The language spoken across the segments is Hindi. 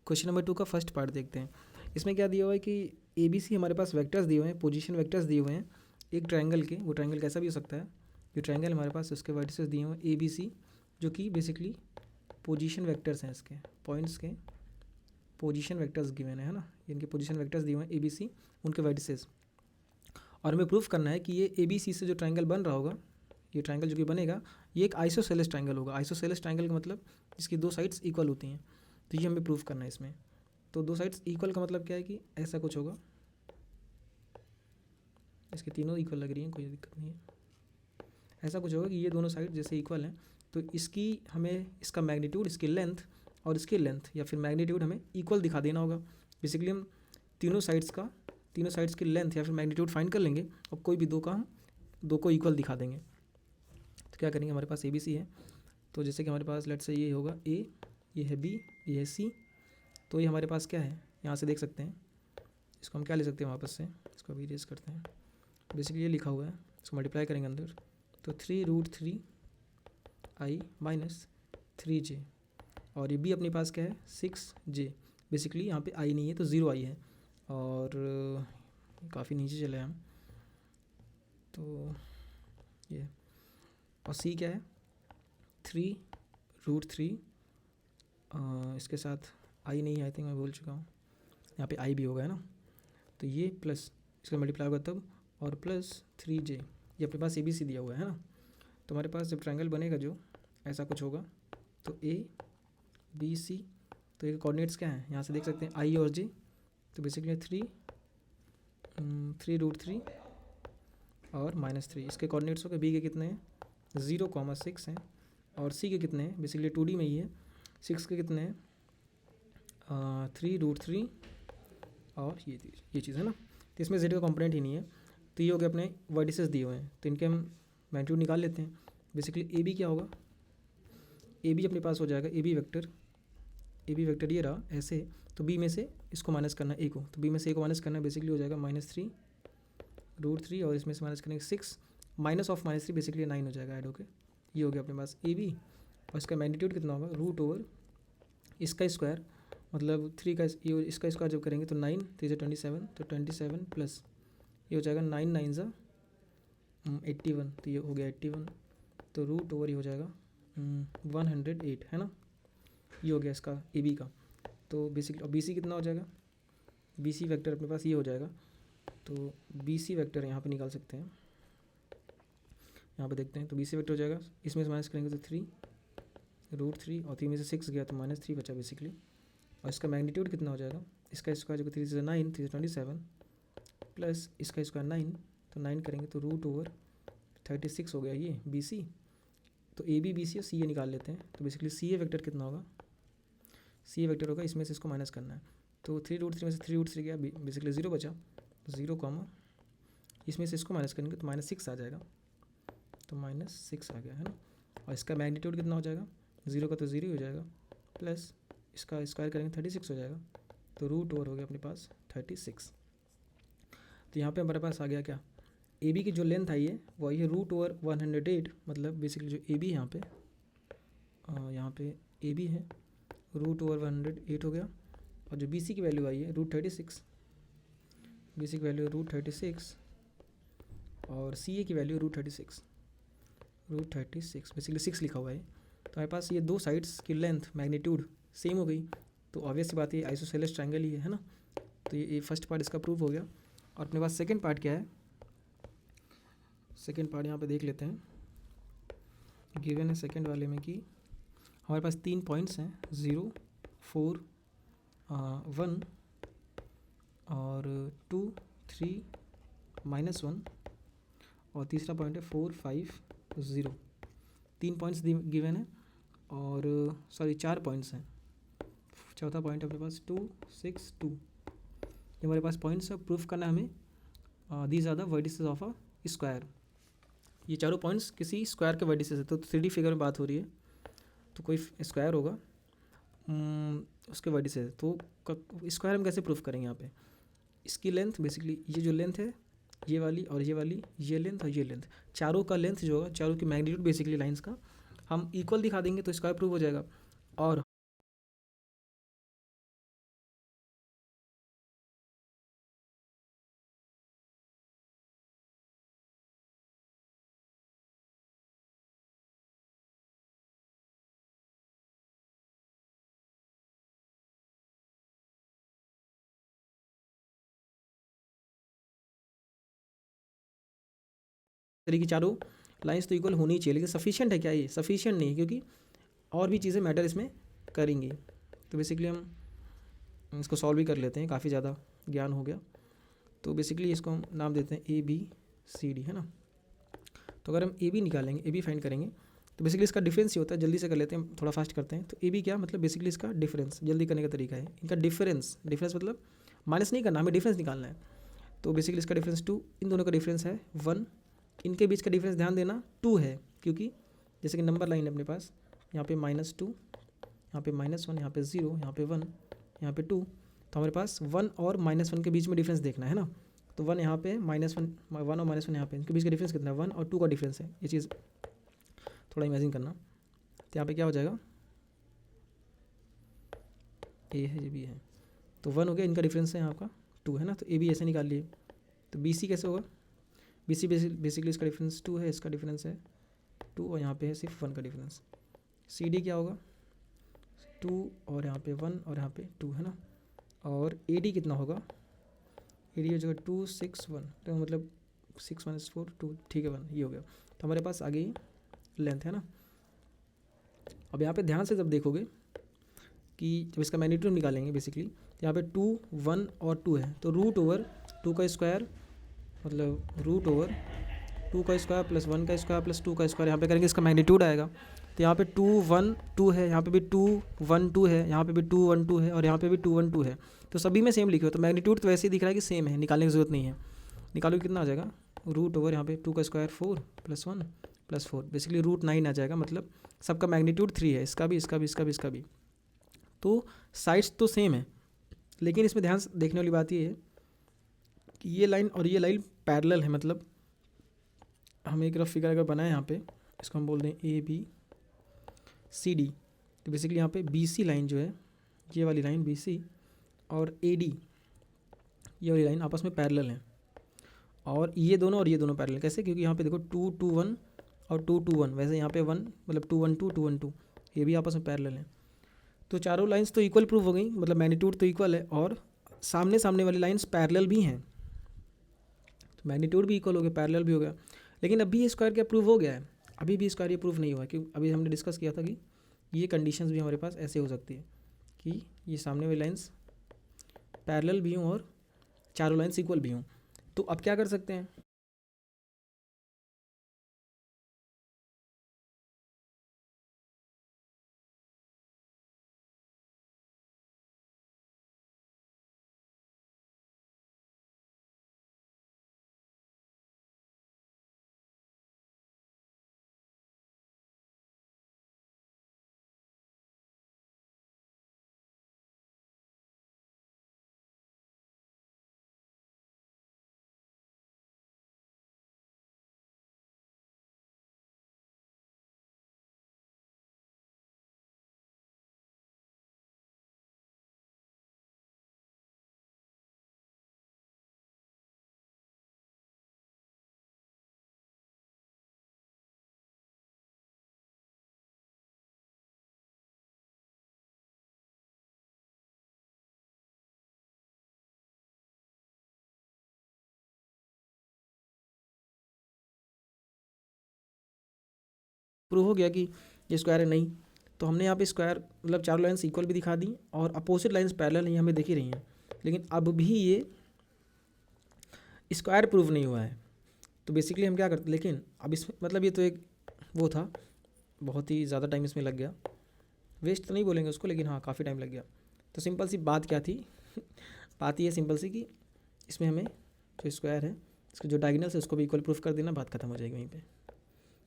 क्वेश्चन नंबर 2 का फर्स्ट पार्ट देखते हैं। इसमें क्या दिया हुआ है कि ABC हमारे पास वेक्टर्स दिए हुए हैं, पोजीशन वेक्टर्स दिए हुए हैं एक ट्रायंगल के। वो ट्रायंगल कैसा भी हो सकता है। ये ट्रायंगल हमारे पास उसके वर्टिसेस दिए हुए हैं ABC, जो कि बेसिकली पोजीशन वेक्टर्स हैं। इसके पॉइंट्स के पोजीशन वेक्टर्स गिवन है ना, इनके पोजीशन वेक्टर्स दिए हुए हैं ABC, उनके वर्टिसेस। और हमें प्रूफ करना है कि ये ABC से जो ट्रायंगल बन रहा होगा, ये ट्रायंगल जो कि बनेगा, ये एक आइसोसेलेस ट्रायंगल होगा। आइसोसेलेस ट्रायंगल का मतलब इसकी दो साइड्स इक्वल होती हैं। तो ये हमें प्रूफ करना है इसमें। तो दो साइड्स इक्वल का मतलब क्या है कि ऐसा कुछ होगा, इसके तीनों इक्वल लग रही हैं, कोई दिक्कत नहीं है। ऐसा कुछ होगा कि ये दोनों साइड जैसे इक्वल हैं, तो इसकी हमें इसका मैग्नीट्यूड, इसकी लेंथ और इसकी लेंथ या फिर मैग्नीट्यूड हमें इक्वल दिखा देना होगा। बेसिकली हम तीनों साइड्स की लेंथ या फिर मैग्नीट्यूड फाइंड कर लेंगे और कोई भी दो का हम दो को इक्वल दिखा देंगे। तो क्या करेंगे, हमारे पास ABC है, तो जैसे कि हमारे पास लेट्स से ये होगा A, ये है B, ये है C। तो ये हमारे पास क्या है, यहाँ से देख सकते हैं। इसको हम क्या ले सकते हैं वापस से, इसको भी इरेज करते हैं। बेसिकली ये लिखा हुआ है, इसको मल्टीप्लाई करेंगे अंदर, तो 3√3i माइनस 3j। और ये B अपने पास क्या है 6j। बेसिकली यहाँ पे i नहीं है तो 0i है, और काफ़ी नीचे चले हम, तो ये। और C क्या है 3√3, इसके साथ i नहीं है, आई थिंक मैं बोल चुका हूँ, यहाँ पे i भी होगा है ना। तो ये प्लस इसका मल्टीप्लाई होगा तब, और प्लस 3j, ये अपने पास ABC दिया हुआ है ना। तो हमारे पास जब ट्रायंगल बनेगा जो ऐसा कुछ होगा, तो ABC, तो ये कोऑर्डिनेट्स क्या हैं यहाँ से देख सकते हैं i और j। तो बेसिकली 3√3 और -3, इसके कोऑर्डिनेट्स हो गए। B के कितने हैं 0,6 हैं, और C के कितने हैं, बेसिकली 2D में ही है। 6 के कितने हैं 3√3 और ये चीज़ है ना। तो इसमें Z का कंपोनेंट ही नहीं है। तो ये हो गए अपने वर्टिसेस दिए हुए हैं, तो इनके हम मैग्नीट्यूड निकाल लेते हैं। बेसिकली AB क्या होगा, AB अपने पास हो जाएगा AB वेक्टर ये रहा ऐसे। तो B में से इसको माइनस करना है A को, तो B में से A को माइनस करना है, बेसिकली हो जाएगा -3√3, और इसमें से माइनस करेंगे 6, माइनस ऑफ -3 बेसिकली 9 हो जाएगा ऐड होके। ये हो गया अपने पास AB, और इसका मैग्नीट्यूड कितना होगा √ इसका स्क्वायर, मतलब 3 का इसका स्क्वायर जब करेंगे तो 9, 3 से 27, तो 27 प्लस ये हो जाएगा 9 9 ज़ा 81, तो ये हो गया 81, तो √ ये हो जाएगा 108 है ना। ये हो गया इसका AB का। तो बेसिकली और BC कितना हो जाएगा, BC वेक्टर अपने पास ये हो जाएगा। तो BC वेक्टर यहाँ पे निकाल सकते हैं, यहाँ पे देखते हैं। तो BC वेक्टर हो जाएगा, इसमें से माइनस करेंगे तो 3√3, और 3 में से 6 गया तो -3 बचा बेसिकली। और इसका मैग्नीट्यूड कितना हो जाएगा, इसका स्क्वायर जो 3 से 9, 3 से 27 प्लस इसका स्क्वायर 9, तो 9 करेंगे तो √36 हो गया ये BC। तो AB BC और CA निकाल लेते हैं। तो बेसिकली CA वेक्टर कितना होगा, CA वेक्टर होगा, इसमें से इसको माइनस करना है। तो 3√3 में से 3√3 गया, बेसिकली 0 बचा, 0, इसमें से इसको माइनस करेंगे तो -6 आ जाएगा, तो -6 आ गया है ना। और इसका मैग्नीट्यूड कितना हो जाएगा, 0 का तो 0 ही हो जाएगा, प्लस इसका स्क्वायर करेंगे 36 हो जाएगा, तो √ हो गया अपने पास 36। तो यहाँ पे हमारे पास आ गया क्या, AB की जो लेंथ आई है वो आई है √108, मतलब बेसिकली जो AB यहाँ पे AB है √108 हो गया। और जो BC की वैल्यू आई है √36, BC की वैल्यू √36, और CA की वैल्यू √36 बेसिकली 6 लिखा हुआ है। तो हमारे पास ये दो साइड्स की लेंथ मैग्नीट्यूड सेम हो गई, तो ऑब्वियस सी बात है आइसोसेलेस ट्रायंगल ही है ना। तो ये फर्स्ट पार्ट इसका प्रूफ हो गया। और अपने पास सेकंड पार्ट क्या है, सेकंड पार्ट यहाँ पे देख लेते हैं। गिवन है सेकंड वाले में कि हमारे पास 3 पॉइंट्स हैं 0, 4, 1 और 2, 3, -1, और तीसरा पॉइंट है 4, 5, 0। 3 पॉइंट्स गिवन है, और 4 पॉइंट्स हैं। चौथा पॉइंट अपने पास 2, 6, 2। ये हमारे पास पॉइंट्स है, प्रूफ करना है हमें these are the vertices of a square. ये चारों पॉइंट्स किसी स्क्वायर के वर्टिसेस है। तो 3D फिगर में बात हो रही है, तो कोई स्क्वायर होगा उसके वर्टिसेस, तो स्क्वायर हम कैसे प्रूफ करेंगे। यहाँ पे इसकी लेंथ, बेसिकली ये जो लेंथ है ये वाली और ये वाली, ये लेंथ और ये लेंथ, चारों का लेंथ जो होगा, चारों की मैग्नीट्यूड बेसिकली लाइंस का हम इक्वल दिखा देंगे तो स्क्वायर प्रूफ हो जाएगा। और तरीके की चारों लाइंस तो इक्वल होनी चाहिए, लेकिन सफिशिएंट है क्या ये? सफिशिएंट नहीं, क्योंकि और भी चीज़ें मैटर इसमें करेंगी। तो बेसिकली हम इसको सॉल्व भी कर लेते हैं, काफ़ी ज़्यादा ज्ञान हो गया। तो बेसिकली इसको हम नाम देते हैं ABCD, है ना। तो अगर हम AB निकालेंगे, AB फाइंड करेंगे, तो बेसिकली इसका डिफरेंस ही होता है। जल्दी से कर लेते हैं, थोड़ा फास्ट करते हैं। तो AB क्या मतलब बेसिकली इसका डिफरेंस, जल्दी करने का तरीका है। इनका डिफरेंस मतलब माइनस नहीं करना, हमें डिफरेंस निकालना है। तो बेसिकली इसका डिफरेंस 2, इन दोनों का डिफरेंस है 1, इनके बीच का डिफरेंस ध्यान देना 2 है, क्योंकि जैसे कि नंबर लाइन है अपने पास, यहाँ पे -2, यहाँ पे -1, यहाँ पे 0, यहाँ पे 1, यहाँ पे 2। तो हमारे पास 1 और -1 के बीच में डिफरेंस देखना है ना। तो 1 यहाँ पे, -1, 1 और -1 यहाँ पे, इनके बीच का डिफरेंस कितना है? 1 और 2 का डिफरेंस है। ये चीज़ थोड़ा इमेजिन करना। तो यहाँ पे क्या हो जाएगा? ए है, ये भी है, तो 1 हो गया, इनका डिफरेंस है यहाँ का 2 है ना। तो AB ऐसे निकाल लिए। तो BC कैसे होगा? BC बेसिकली इसका डिफरेंस 2 है, इसका डिफरेंस है 2, और यहाँ पे है सिर्फ 1 का डिफरेंस। CD क्या होगा? 2 और यहाँ पे 1 और यहाँ पे 2 है ना। और AD कितना होगा? AD हो जाएगा 2 6 1, तो मतलब 6 - 4 2, ठीक है 1, ये हो गया। तो हमारे पास आगे लेंथ है ना। अब यहाँ पे ध्यान से जब देखोगे कि जब इसका मैग्नीट्यूड निकालेंगे, बेसिकली यहाँ पे 2 1 और 2 है, तो √2 का स्क्वायर मतलब √2 का स्क्वायर प्लस 1 का स्क्वायर प्लस 2 का स्क्वायर, यहाँ पे करेंगे इसका मैग्नीट्यूड आएगा। तो यहाँ पे 2 1 2 है, यहाँ पे भी 2 1 2 है, यहाँ पे भी 2 1 2 है, और यहाँ पे भी 2 1 2 है। तो सभी में सेम लिखे हो, तो मैग्नीट्यूड तो वैसे ही दिख रहा है कि सेम है, निकालने की जरूरत नहीं है। निकालो कितना आ जाएगा? √, यहाँ पे 2 का स्क्वायर 4 + 1 + 4, बेसिकली √9 आ जाएगा। मतलब सबका मैग्नीट्यूड 3 है, इसका भी, इसका भी, इसका भी, इसका भी। तो साइड्स तो सेम है, लेकिन इसमें ध्यान से देखने वाली बात ये है कि ये लाइन और ये लाइन पैरेलल है। मतलब हम एक रफ फिगर अगर बनाए यहाँ पे, इसको हम बोल दें ABCD, तो बेसिकली यहाँ पे BC लाइन जो है, ये वाली लाइन BC और AD, ये वाली लाइन आपस में पैरेलल हैं। और ये दोनों पैरेलल कैसे? क्योंकि यहाँ पे देखो 2 2 1 और 2 2 1, वैसे यहाँ पे 1 मतलब 2 1 2 2 1 2, ये भी आपस में पैरेलल हैं। तो चारों लाइंस तो इक्वल प्रूव हो गई, मतलब मैग्नीट्यूड तो इक्वल है, और सामने सामने वाली लाइंस पैरेलल भी हैं। तो मैग्नीट्यूड भी इक्वल हो गया, पैरेलल भी हो गया। लेकिन अभी ये स्क्वायर क्या प्रूव हो गया है? अभी भी स्क्वायर ये प्रूव नहीं हुआ, क्योंकि अभी हमने डिस्कस किया था कि ये कंडीशंस भी हमारे पास ऐसे हो सकती है कि ये सामने वाली लाइंस पैरेलल भी हों और चारों लाइंस इक्वल भी हों। तो अब क्या कर सकते हैं? प्रूव हो गया कि ये स्क्वायर है नहीं। तो हमने यहाँ पे स्क्वायर मतलब चारों लाइंस इक्वल भी दिखा दी, और अपोजिट लाइंस पैरेलल नहीं हमें दिख ही रही हैं। लेकिन अब भी ये स्क्वायर प्रूव नहीं हुआ है। तो बेसिकली हम क्या करते, लेकिन अब इसमें मतलब ये तो एक वो था, बहुत ही ज़्यादा टाइम इसमें लग गया। वेस्ट तो नहीं बोलेंगे उसको, लेकिन हाँ काफ़ी टाइम लग गया। तो सिंपल सी बात क्या थी बात ये सिंपल सी कि इसमें हमें जो स्क्वायर है, इसके जो डायगोनल्स है उसको भी इक्वल प्रूफ कर देना, बात खत्म हो जाएगी वहीं पे।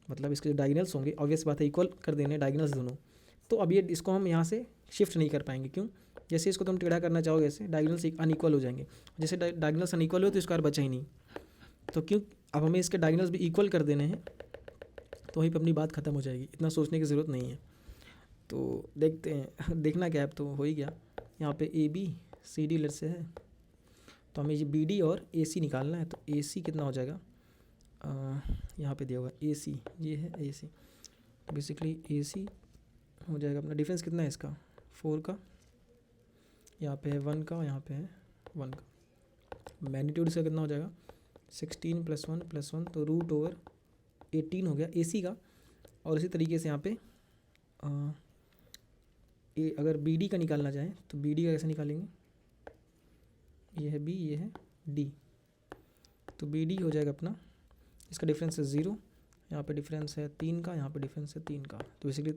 मतलब इसके जो डायगोनल्स होंगे, ऑब्वियस बात है इक्वल कर देने डायगोनल्स दोनों। तो अब ये इसको हम यहाँ से शिफ्ट नहीं कर पाएंगे। क्यों? जैसे इसको तुम टेढ़ा करना चाहोगे, ऐसे डायगोनल्स अनइक्वल हो जाएंगे। जैसे डायगोनल्स अनइक्वल हो तो स्क्वायर बचा ही नहीं। तो क्यों अब हमें इसके डायगोनल्स भी इक्वल कर देने हैं, तो वहीं पर अपनी बात खत्म हो जाएगी, इतना सोचने की ज़रूरत नहीं है। तो देखते हैं देखना क्या है, अब तो हो ही गया। यहाँ पे ABCD लेट से है, तो हमें ये BD और AC निकालना है। तो AC कितना हो जाएगा? यहाँ पे दिया हुआ AC, ये है AC। बेसिकली AC हो जाएगा अपना, डिफरेंस कितना है इसका? 4 का, यहाँ पे है 1 का, और यहाँ पे है 1 का। मैग्नीट्यूड इसका कितना हो जाएगा? 16 + 1 + 1, तो √2 18 हो गया AC का। और इसी तरीके से यहाँ पे अगर BD का निकालना चाहें तो BD का कैसे निकालेंगे, ये है B, ये है D, तो BD हो जाएगा अपना, इसका डिफरेंस है 0, यहाँ पे डिफरेंस है 3 का, यहाँ पे डिफरेंस है 3 का। तो बेसिकली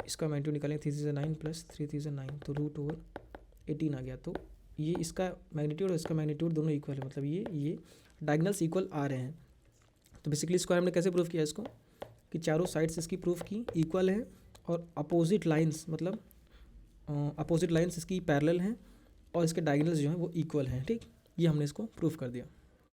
इसका मैग्नीट्यूड निकालेंगे 3 3 9 प्लस 3 3 9, तो √18 आ गया। तो ये इसका मैग्नीट्यूड और इसका मैग्नीट्यूड दोनों इक्वल है, मतलब ये डायगनल्स इक्वल आ रहे हैं। तो बेसिकली इसको हमने कैसे प्रूव किया इसको, कि चारों साइड्स इसकी प्रूफ की इक्वल है और अपोजिट लाइंस, मतलब अपोजिट लाइंस इसकी पैरेलल हैं और इसके डायगनल्स जो हैं वो इक्वल हैं। ठीक, ये हमने इसको प्रूफ कर दिया।